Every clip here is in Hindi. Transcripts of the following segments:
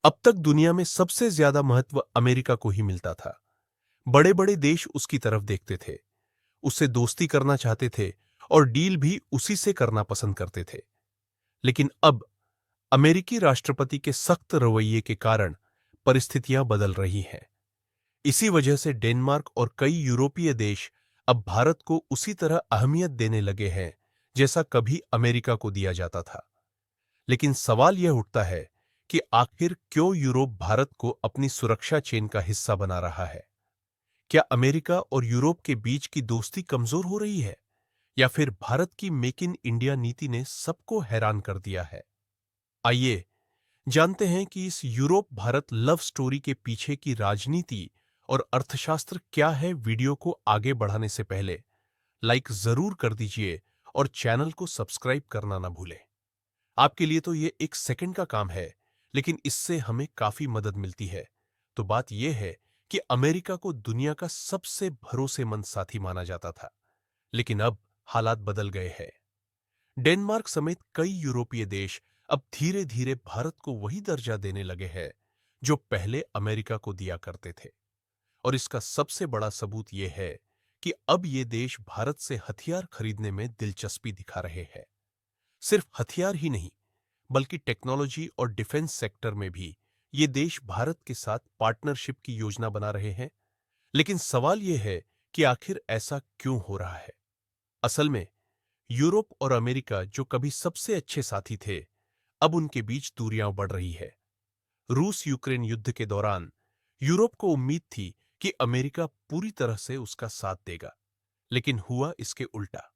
अब तक दुनिया में सबसे ज्यादा महत्व अमेरिका को ही मिलता था। बड़े बड़े देश उसकी तरफ देखते थे, उससे दोस्ती करना चाहते थे और डील भी उसी से करना पसंद करते थे। लेकिन अब अमेरिकी राष्ट्रपति के सख्त रवैये के कारण परिस्थितियां बदल रही हैं। इसी वजह से डेनमार्क और कई यूरोपीय देश अब भारत को उसी तरह अहमियत देने लगे हैं जैसा कभी अमेरिका को दिया जाता था। लेकिन सवाल यह उठता है कि आखिर क्यों यूरोप भारत को अपनी सुरक्षा चेन का हिस्सा बना रहा है? क्या अमेरिका और यूरोप के बीच की दोस्ती कमजोर हो रही है, या फिर भारत की मेक इन इंडिया नीति ने सबको हैरान कर दिया है? आइए जानते हैं कि इस यूरोप भारत लव स्टोरी के पीछे की राजनीति और अर्थशास्त्र क्या है। वीडियो को आगे बढ़ाने से पहले लाइक जरूर कर दीजिए और चैनल को सब्सक्राइब करना ना भूलें। आपके लिए तो ये एक सेकंड का काम है, लेकिन इससे हमें काफी मदद मिलती है। तो बात यह है कि अमेरिका को दुनिया का सबसे भरोसेमंद साथी माना जाता था, लेकिन अब हालात बदल गए हैं। डेनमार्क समेत कई यूरोपीय देश अब धीरे धीरे भारत को वही दर्जा देने लगे हैं जो पहले अमेरिका को दिया करते थे। और इसका सबसे बड़ा सबूत यह है कि अब ये देश भारत से हथियार खरीदने में दिलचस्पी दिखा रहे हैं। सिर्फ हथियार ही नहीं, बल्कि टेक्नोलॉजी और डिफेंस सेक्टर में भी ये देश भारत के साथ पार्टनरशिप की योजना बना रहे हैं। लेकिन सवाल यह है कि आखिर ऐसा क्यों हो रहा है? असल में यूरोप और अमेरिका, जो कभी सबसे अच्छे साथी थे, अब उनके बीच दूरियां बढ़ रही है। रूस यूक्रेन युद्ध के दौरान यूरोप को उम्मीद थी कि अमेरिका पूरी तरह से उसका साथ देगा, लेकिन हुआ इसके उल्टा।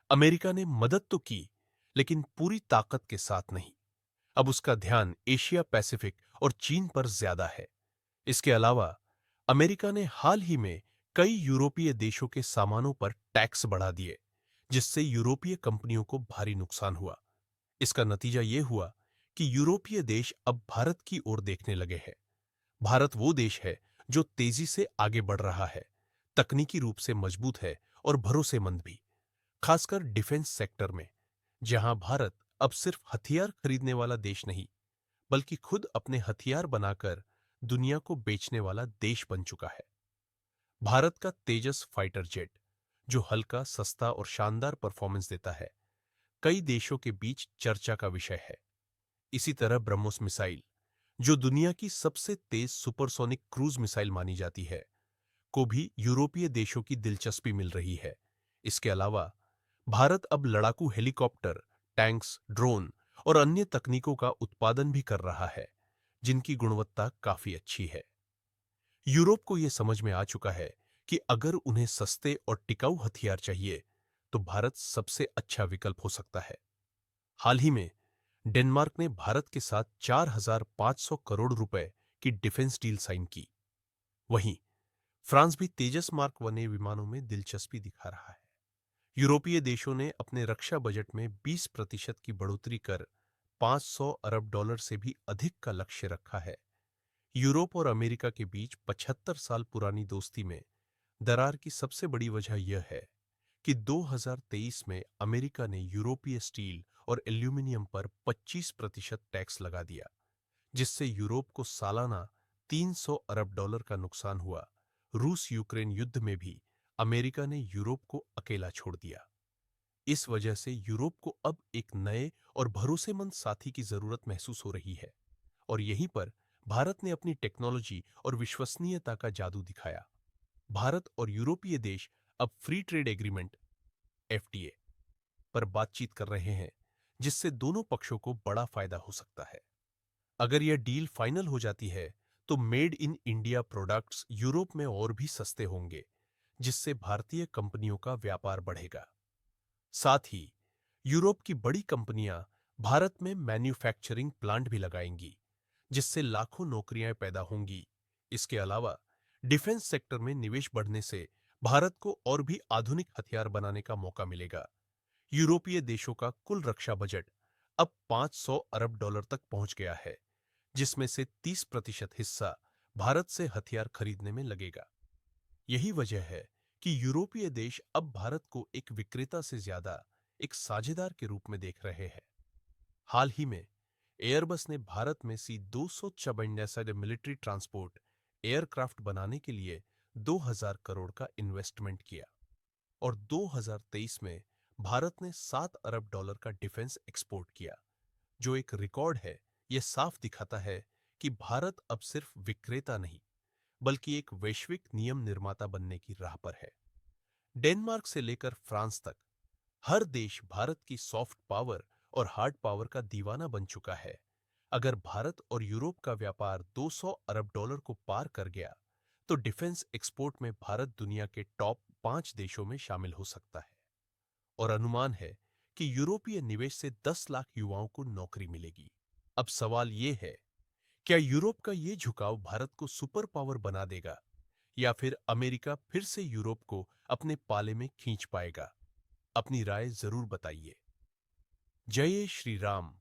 अमेरिका ने मदद तो की, लेकिन पूरी ताकत के साथ नहीं। अब उसका ध्यान एशिया पैसिफिक और चीन पर ज्यादा है। इसके अलावा अमेरिका ने हाल ही में कई यूरोपीय देशों के सामानों पर टैक्स बढ़ा दिए, जिससे यूरोपीय कंपनियों को भारी नुकसान हुआ। इसका नतीजा ये हुआ कि यूरोपीय देश अब भारत की ओर देखने लगे हैं। भारत वो देश है जो तेजी से आगे बढ़ रहा है, तकनीकी रूप से मजबूत है और भरोसेमंद भी, खासकर डिफेंस सेक्टर में, जहां भारत अब सिर्फ हथियार खरीदने वाला देश नहीं, बल्कि खुद अपने हथियार बनाकर दुनिया को बेचने वाला देश बन चुका है। भारत का तेजस फाइटर जेट, जो हल्का, सस्ता और शानदार परफॉर्मेंस देता है, कई देशों के बीच चर्चा का विषय है। इसी तरह ब्रह्मोस मिसाइल, जो दुनिया की सबसे तेज सुपरसोनिक क्रूज मिसाइल मानी जाती है, को भी यूरोपीय देशों की दिलचस्पी मिल रही है। इसके अलावा भारत अब लड़ाकू हेलीकॉप्टर, टैंक्स, ड्रोन और अन्य तकनीकों का उत्पादन भी कर रहा है, जिनकी गुणवत्ता काफी अच्छी है। यूरोप को यह समझ में आ चुका है कि अगर उन्हें सस्ते और टिकाऊ हथियार चाहिए, तो भारत सबसे अच्छा विकल्प हो सकता है। हाल ही में डेनमार्क ने भारत के साथ 4,500 करोड़ रुपए की डिफेंस डील साइन की। वहीं फ्रांस भी तेजस मार्क वन विमानों में दिलचस्पी दिखा रहा है। यूरोपीय देशों ने अपने रक्षा बजट में 20% की बढ़ोतरी कर 500 अरब डॉलर से भी अधिक का लक्ष्य रखा है। यूरोप और अमेरिका के बीच 75 साल पुरानी दोस्ती में दरार की सबसे बड़ी वजह यह है कि 2023 में अमेरिका ने यूरोपीय स्टील और एल्यूमिनियम पर 25% टैक्स लगा दिया, जिससे यूरोप को सालाना 300 अरब डॉलर का नुकसान हुआ। रूस यूक्रेन युद्ध में भी अमेरिका ने यूरोप को अकेला छोड़ दिया। इस वजह से यूरोप को अब एक नए और भरोसेमंद साथी की जरूरत महसूस हो रही है। और यहीं पर भारत ने अपनी टेक्नोलॉजी और विश्वसनीयता का जादू दिखाया। भारत और यूरोपीय देश अब फ्री ट्रेड एग्रीमेंट एफटीए पर बातचीत कर रहे हैं, जिससे दोनों पक्षों को बड़ा फायदा हो सकता है। अगर यह डील फाइनल हो जाती है, तो made in India products Europe में और भी सस्ते होंगे, जिससे भारतीय कंपनियों का व्यापार बढ़ेगा। साथ ही यूरोप की बड़ी कंपनियां भारत में मैन्युफैक्चरिंग प्लांट भी लगाएंगी, जिससे लाखों नौकरियां पैदा होंगी। इसके अलावा डिफेंस सेक्टर में निवेश बढ़ने से भारत को और भी आधुनिक हथियार बनाने का मौका मिलेगा। यूरोपीय देशों का कुल रक्षा बजट अब 500 अरब डॉलर तक पहुंच गया है, जिसमें से 30% हिस्सा भारत से हथियार खरीदने में लगेगा। यही वजह है कि यूरोपीय देश अब भारत को एक विक्रेता से ज्यादा एक साझेदार के रूप में देख रहे हैं। हाल ही में एयरबस ने भारत में सी 254 मिलिट्री ट्रांसपोर्ट एयरक्राफ्ट बनाने के लिए 2000 करोड़ का इन्वेस्टमेंट किया और 2023 में भारत ने $7 अरब का डिफेंस एक्सपोर्ट किया, जो एक रिकॉर्ड है। यह साफ दिखाता है कि भारत अब सिर्फ विक्रेता नहीं, बल्कि एक वैश्विक नियम निर्माता बनने की राह पर है। डेनमार्क से लेकर फ्रांस तक हर देश भारत की सॉफ्ट पावर और हार्ड पावर का दीवाना बन चुका है। अगर भारत और यूरोप का व्यापार $200 अरब को पार कर गया, तो डिफेंस एक्सपोर्ट में भारत दुनिया के टॉप 5 देशों में शामिल हो सकता है। और अनुमान है कि यूरोपीय निवेश से 10 लाख युवाओं को नौकरी मिलेगी। अब सवाल यह है, क्या यूरोप का यह झुकाव भारत को सुपर पावर बना देगा, या फिर अमेरिका फिर से यूरोप को अपने पाले में खींच पाएगा? अपनी राय जरूर बताइए। जय श्री राम।